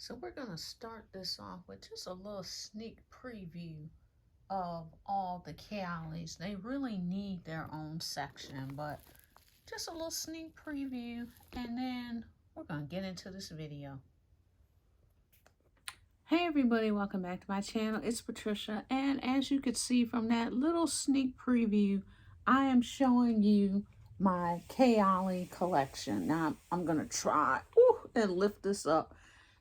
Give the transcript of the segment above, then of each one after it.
So we're going to start this off with just a little sneak preview of all the Kayalis. They really need their own section, but just a little sneak preview, and then we're going to get into this video. Hey everybody, welcome back to my channel. It's Patricia, and as you could see from that little sneak preview, I am showing you my Kayali collection. Now I'm going to try and lift this up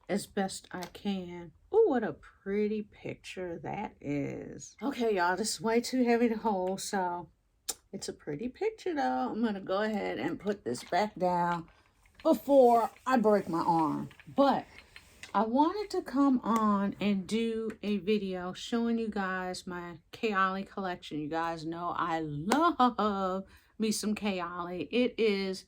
as best I can. Oh, what a pretty picture that is. Okay, y'all, this is way too heavy to hold, so it's a pretty picture though. I'm going to go ahead and put this back down before I break my arm. But I wanted to come on and do a video showing you guys my Kayali collection. You guys know I love me some Kayali. It is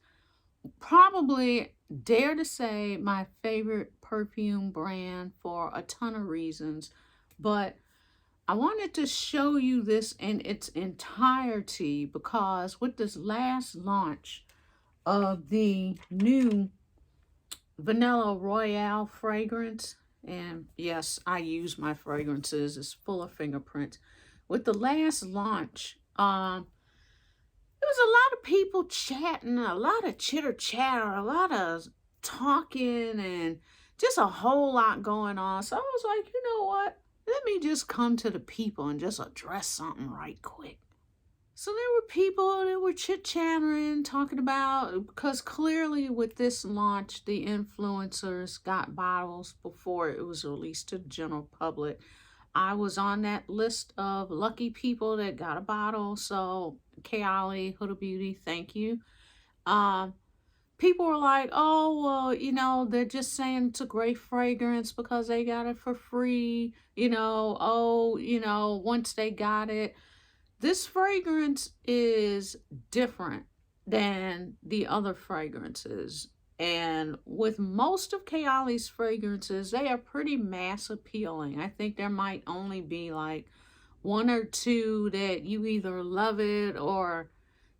probably, dare to say, my favorite perfume brand for a ton of reasons. But I wanted to show you this in its entirety because with this last launch of the new Vanilla Royale fragrance, and yes, I use my fragrances, it's full of fingerprints. With the last launch, there was a lot of people chatting, a lot of chitter chatter, a lot of talking, and just a whole lot going on. So I was like, you know what? Let me just come to the people and just address something right quick. So there were people that were chit-chattering, talking about, because clearly with this launch, the influencers got bottles before it was released to the general public. I was on that list of lucky people that got a bottle. So Kayali, Huda Beauty, thank you. People were like, oh, well, you know, they're just saying it's a great fragrance because they got it for free. You know, oh, you know, once they got it. This fragrance is different than the other fragrances. And with most of Kayali's fragrances, they are pretty mass appealing. I think there might only be like one or two that you either love it or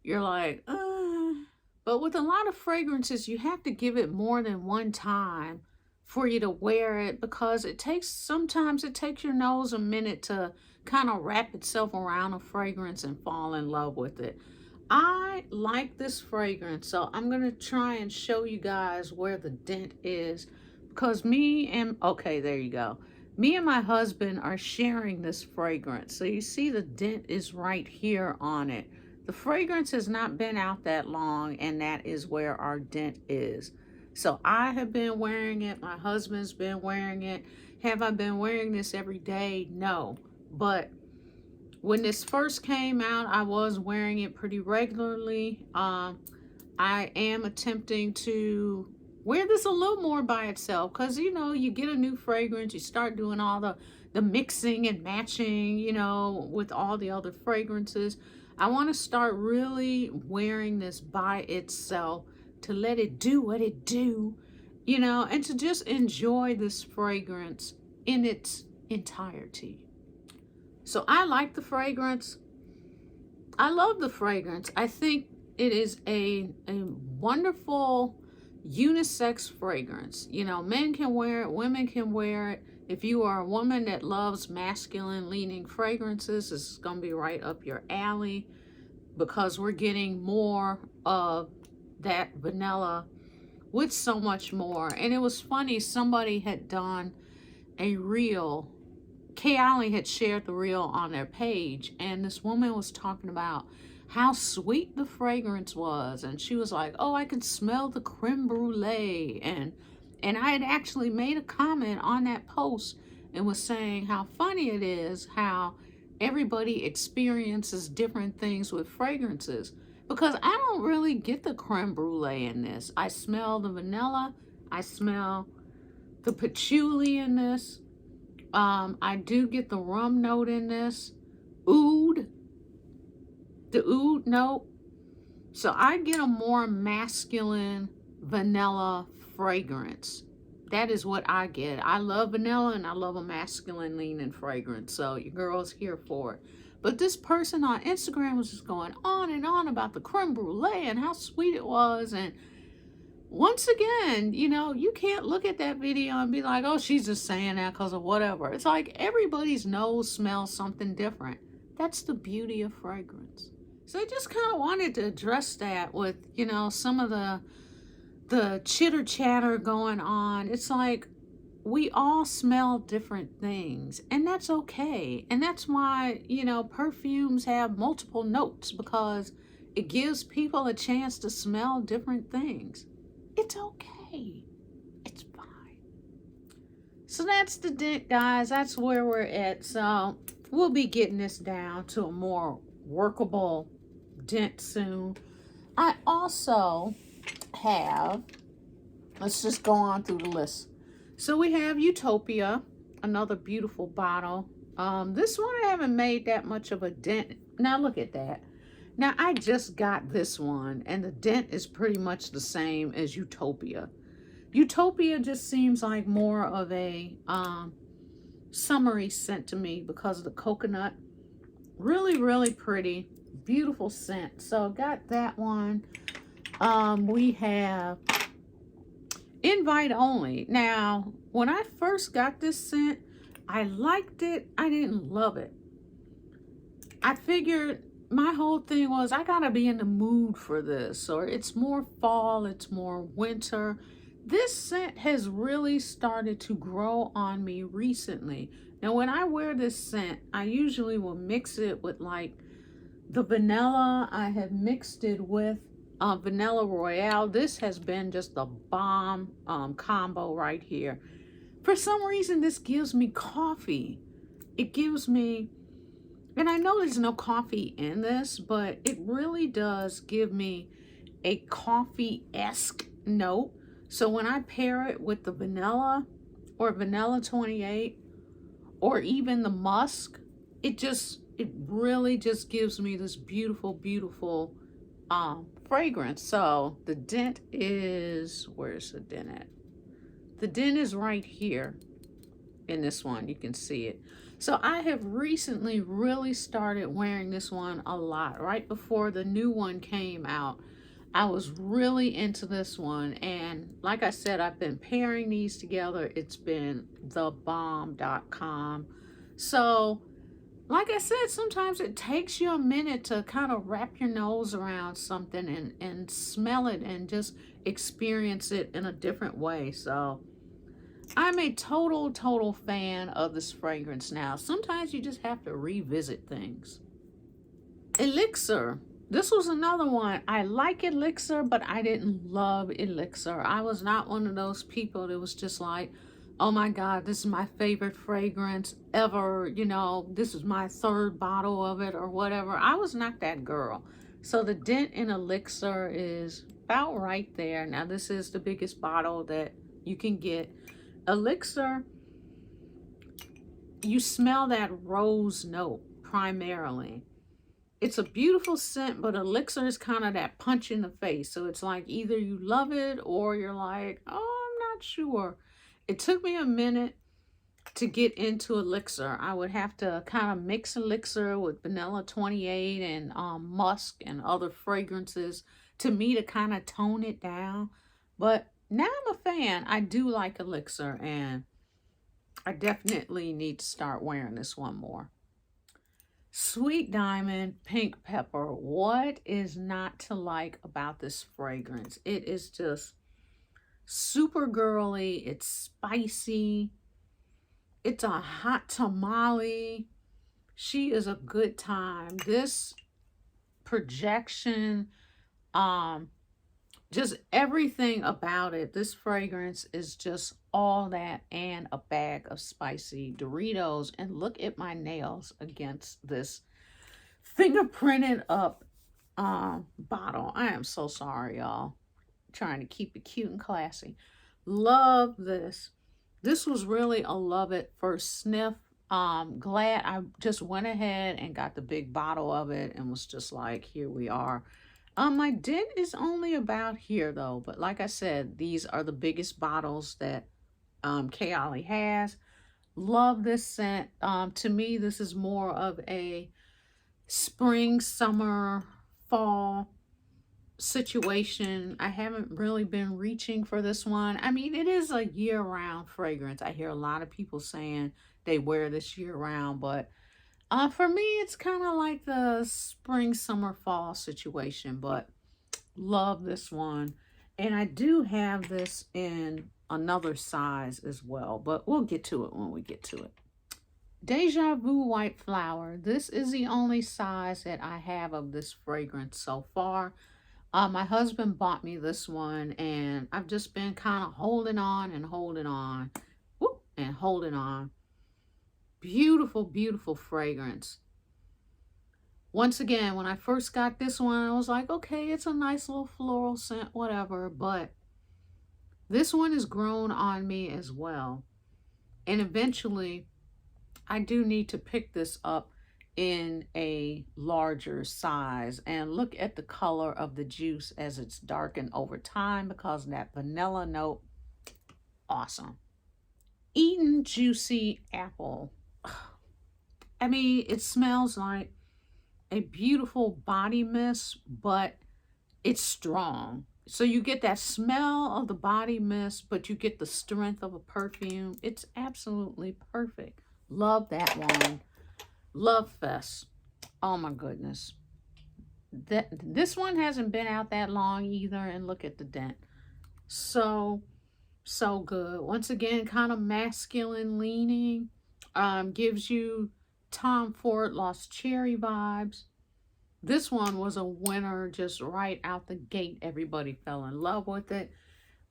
you're like, But with a lot of fragrances, you have to give it more than one time for you to wear it because sometimes it takes your nose a minute to kind of wrap itself around a fragrance and fall in love with it. I like this fragrance, so I'm going to try and show you guys where the dent is because okay, there you go. Me and my husband are sharing this fragrance. So you see the dent is right here on it. The fragrance has not been out that long, and that is where our dent is. So I have been wearing it. My husband's been wearing it. Have I been wearing this every day? No. But when this first came out, I was wearing it pretty regularly. I am attempting to wear this a little more by itself because, you know, you get a new fragrance, you start doing all the mixing and matching, you know, with all the other fragrances. I want to start really wearing this by itself to let it do what it do, you know, and to just enjoy this fragrance in its entirety. So I like the fragrance. I love the fragrance. I think it is a wonderful unisex fragrance. You know, men can wear it, women can wear it. If you are a woman that loves masculine leaning fragrances, this is going to be right up your alley because we're getting more of that vanilla with so much more. And it was funny, somebody had done a reel. Kayali had shared the reel on their page, and this woman was talking about how sweet the fragrance was, and she was like, oh, I can smell the creme brulee, and I had actually made a comment on that post and was saying how funny it is how everybody experiences different things with fragrances, because I don't really get the creme brulee in this. I smell the vanilla, I smell the patchouli in this. I do get the rum note in this. Oud. The oud note. So I get a more masculine vanilla fragrance. That is what I get. I love vanilla and I love a masculine leaning fragrance. So your girl's here for it. But this person on Instagram was just going on and on about the creme brulee and how sweet it was. And once again, you know, you can't look at that video and be like, oh, she's just saying that because of whatever. It's like everybody's nose smells something different. That's the beauty of fragrance. So I just kind of wanted to address that with, you know, some of the chitter chatter going on. It's like we all smell different things, and that's okay. And that's why, you know, perfumes have multiple notes, because it gives people a chance to smell different things. It's okay. It's fine. So that's the dent, guys. That's where we're at. So we'll be getting this down to a more workable dent soon. I also have, let's just go on through the list. So we have Utopia, another beautiful bottle. This one I haven't made that much of a dent. Now look at that. Now, I just got this one, and the dent is pretty much the same as Utopia. Utopia just seems like more of a summery scent to me because of the coconut. Really, really pretty. Beautiful scent. So, got that one. We have Invite Only. Now, when I first got this scent, I liked it. I didn't love it. I figured my whole thing was I gotta be in the mood for this, or it's more fall, it's more winter. This scent has really started to grow on me recently. Now when I wear this scent, I usually will mix it with like the vanilla. I have mixed it with Vanilla Royale. This has been just a bomb combo right here. For some reason, this gives me coffee. It gives me, and I know there's no coffee in this, but it really does give me a coffee-esque note. So when I pair it with the vanilla or vanilla 28 or even the musk, it really just gives me this beautiful, beautiful fragrance. So the dent is, where's the dent at? The dent is right here in this one. You can see it. So I have recently really started wearing this one a lot. Right before the new one came out, I was really into this one. And like I said, I've been pairing these together. It's been thebomb.com. So like I said, sometimes it takes you a minute to kind of wrap your nose around something and smell it and just experience it in a different way. So I'm a total fan of this fragrance now. Sometimes you just have to revisit things. Elixir. This was another one. I like Elixir, but I didn't love Elixir. I was not one of those people that was just like, oh my God, this is my favorite fragrance ever. You know, this is my third bottle of it or whatever. I was not that girl. So the dent in Elixir is about right there. Now, this is the biggest bottle that you can get. Elixir, you smell that rose note primarily. It's a beautiful scent, but Elixir is kind of that punch in the face. So it's like either you love it or you're like, oh, I'm not sure. It took me a minute to get into Elixir. I would have to kind of mix Elixir with vanilla 28 and musk and other fragrances to me to kind of tone it down. But now I'm a fan. I do like Elixir, and I definitely need to start wearing this one more. Sweet Diamond Pink Pepper. What is not to like about this fragrance? It is just super girly. It's spicy. It's a hot tamale. She is a good time. This projection, just everything about it. This fragrance is just all that and a bag of spicy Doritos. And look at my nails against this fingerprinted up bottle. I am so sorry, y'all. Trying to keep it cute and classy. Love this. This was really a love it first sniff. Glad I just went ahead and got the big bottle of it and was just like, here we are. My dent is only about here though, but like I said, these are the biggest bottles that Kayali has. Love this scent. To me, this is more of a spring, summer, fall situation. I haven't really been reaching for this one. I mean, it is a year-round fragrance. I hear a lot of people saying they wear this year-round, but for me, it's kind of like the spring, summer, fall situation. But love this one, and I do have this in another size as well. But we'll get to it when we get to it. Deja Vu White Flower. This is the only size that I have of this fragrance so far. My husband bought me this one, and I've just been kind of holding on and holding on. Whoop, and holding on. Beautiful, beautiful fragrance. Once again, when I first got this one, I was like, okay, it's a nice little floral scent, whatever. But this one has grown on me as well. And eventually, I do need to pick this up in a larger size. And look at the color of the juice as it's darkened over time, because that vanilla note, awesome. Eden Juicy Apple. I mean, it smells like a beautiful body mist, but it's strong. So you get that smell of the body mist, but you get the strength of a perfume. It's absolutely perfect. Love that one. Love Fest. Oh my goodness. This one hasn't been out that long either, and look at the dent. So good. Once again, kind of masculine leaning. Gives you Tom Ford Lost Cherry vibes. This one was a winner just right out the gate. Everybody fell in love with it.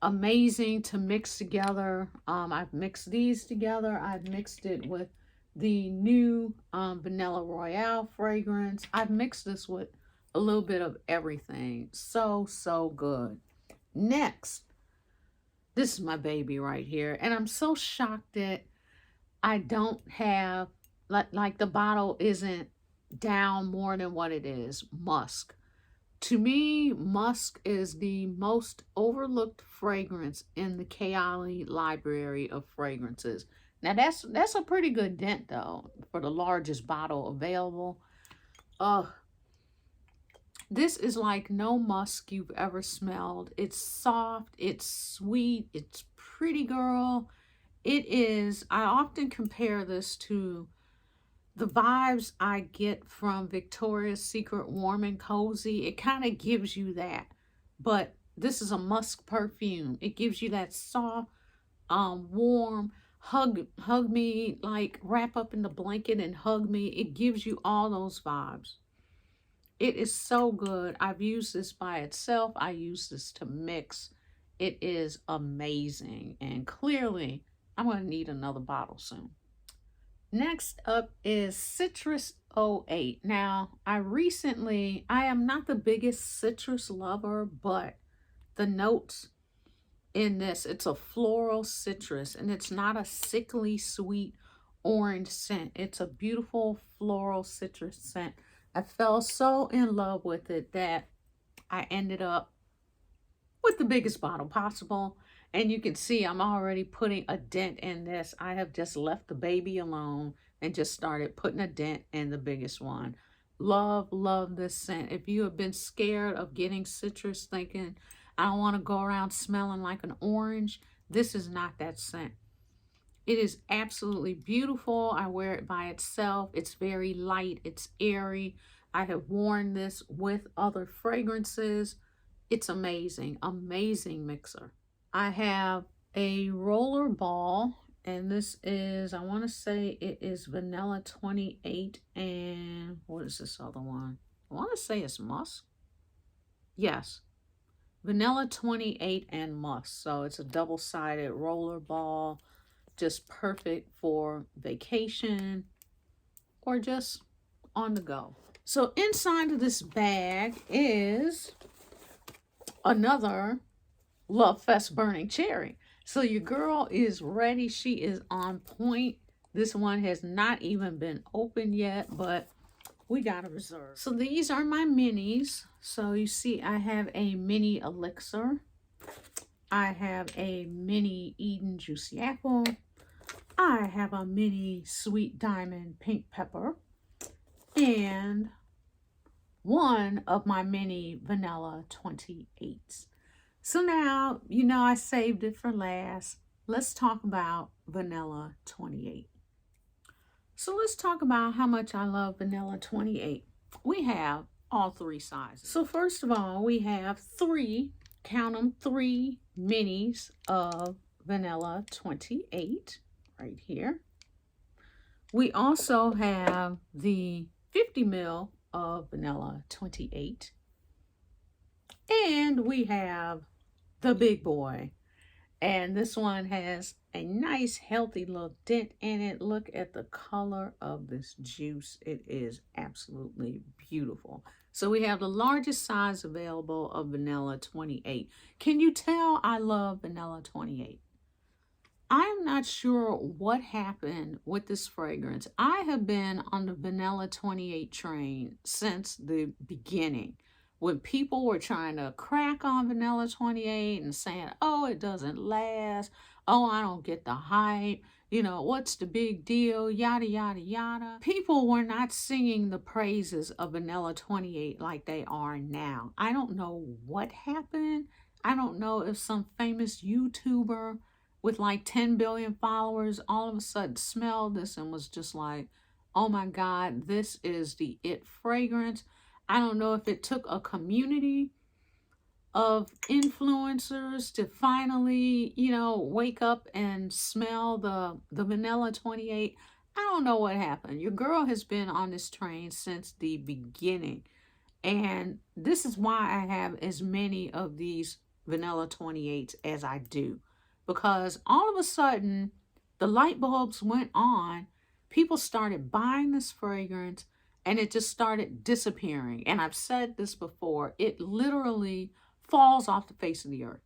Amazing to mix together. I've mixed these together. I've mixed it with the new Vanilla Royale fragrance. I've mixed this with a little bit of everything. So good. Next, this is my baby right here. And I'm so shocked that I don't have, like the bottle isn't down more than what it is. Musk. To me, musk is the most overlooked fragrance in the Kayali library of fragrances. Now that's a pretty good dent though for the largest bottle available. This is like no musk you've ever smelled. It's soft, it's sweet, it's pretty girl. It is, I often compare this to the vibes I get from Victoria's Secret Warm and Cozy. It kind of gives you that. But this is a musk perfume. It gives you that soft, warm, hug me, like wrap up in the blanket and hug me. It gives you all those vibes. It is so good. I've used this by itself. I use this to mix. It is amazing. And clearly, I'm going to need another bottle soon. Next up is Citrus 08. Now, I am not the biggest citrus lover, but the notes in this, it's a floral citrus, and it's not a sickly sweet orange scent. It's a beautiful floral citrus scent. I fell so in love with it that I ended up with the biggest bottle possible. And you can see I'm already putting a dent in this. I have just left the baby alone and just started putting a dent in the biggest one. Love this scent. If you have been scared of getting citrus, thinking, I don't want to go around smelling like an orange, this is not that scent. It is absolutely beautiful. I wear it by itself. It's very light. It's airy. I have worn this with other fragrances. It's amazing. Amazing mixer. I have a roller ball, and this is, I want to say it is Vanilla 28, and what is this other one? I want to say it's Musk. Yes, Vanilla 28 and Musk. So it's a double-sided roller ball, just perfect for vacation or just on the go. So inside of this bag is another Love Fest Burning Cherry. So your girl is ready. She is on point. This one has not even been opened yet, but we got a reserve. So these are my minis. So you see I have a mini elixir. I have a mini Eden Juicy Apple. I have a mini Sweet Diamond Pink Pepper. And one of my many vanilla 28s. So now, you know, I saved it for last. Let's talk about vanilla 28. So let's talk about how much I love vanilla 28. We have all three sizes. So first of all, we have three, count them, three minis of vanilla 28 right here. We also have the 50 ml of vanilla 28. And we have the big boy. And this one has a nice healthy little dent in it. Look at the color of this juice. It is absolutely beautiful. So we have the largest size available of vanilla 28. Can you tell I love vanilla 28? I'm not sure what happened with this fragrance. I have been on the vanilla 28 train since the beginning, when people were trying to crack on vanilla 28 and saying, oh, it doesn't last. Oh, I don't get the hype. You know, what's the big deal? Yada, yada, yada. People were not singing the praises of vanilla 28 like they are now. I don't know what happened. I don't know if some famous YouTuber with like 10 billion followers all of a sudden smelled this and was just like, oh my God, this is the it fragrance. I don't know if it took a community of influencers to finally, you know, wake up and smell the vanilla 28. I don't know what happened. Your girl has been on this train since the beginning. And this is why I have as many of these vanilla 28s as I do. Because all of a sudden, the light bulbs went on. People started buying this fragrance and it just started disappearing. And I've said this before, it literally falls off the face of the earth.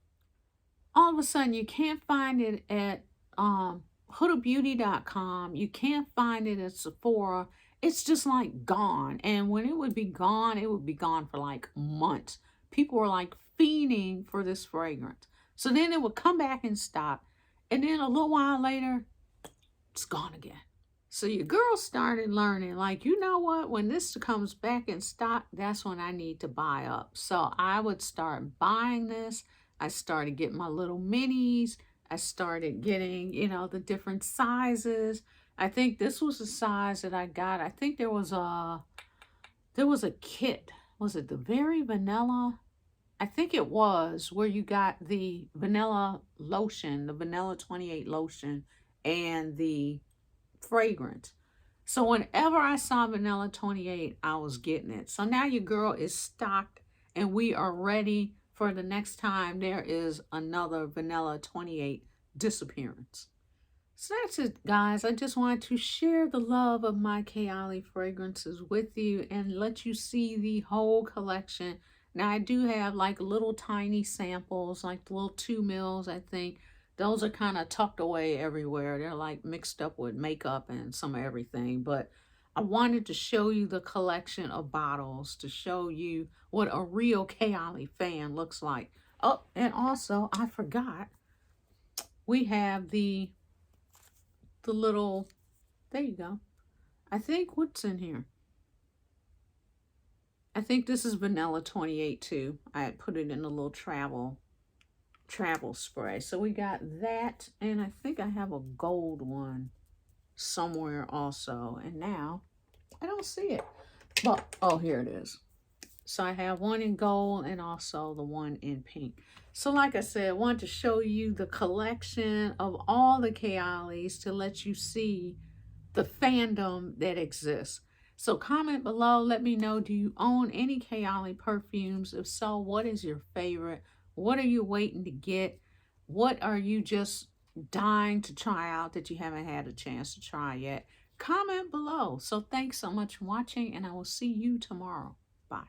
All of a sudden, you can't find it at hudabeauty.com. You can't find it at Sephora. It's just like gone. And when it would be gone for like months. People were like fiending for this fragrance. So then it would come back in stock. And then a little while later, it's gone again. So your girl started learning, like, you know what? When this comes back in stock, that's when I need to buy up. So I would start buying this. I started getting my little minis. I started getting, you know, the different sizes. I think this was the size that I got. I think there was a kit. Was it the Very Vanilla? I think it was, where you got the vanilla lotion, the vanilla 28 lotion, and the fragrance. So whenever I saw vanilla 28, I was getting it. So now your girl is stocked and we are ready for the next time there is another vanilla 28 disappearance. So that's it, guys. I just wanted to share the love of my Kayali fragrances with you and let you see the whole collection. Now, I do have like little tiny samples, like the little 2 mils, I think. Those are kind of tucked away everywhere. They're like mixed up with makeup and some of everything. But I wanted to show you the collection of bottles to show you what a real Kayali fan looks like. Oh, and also, I forgot, we have the little, there you go. I think, what's in here? I think this is vanilla 28 too. I put it in a little travel spray. So we got that, and I think I have a gold one somewhere also. And now I don't see it. But oh, here it is. So I have one in gold and also the one in pink. So like I said, I wanted to show you the collection of all the Kayalis to let you see the fandom that exists. So comment below, let me know, do you own any Kayali perfumes? If so, what is your favorite? What are you waiting to get? What are you just dying to try out that you haven't had a chance to try yet? Comment below. So thanks so much for watching, and I will see you tomorrow. Bye.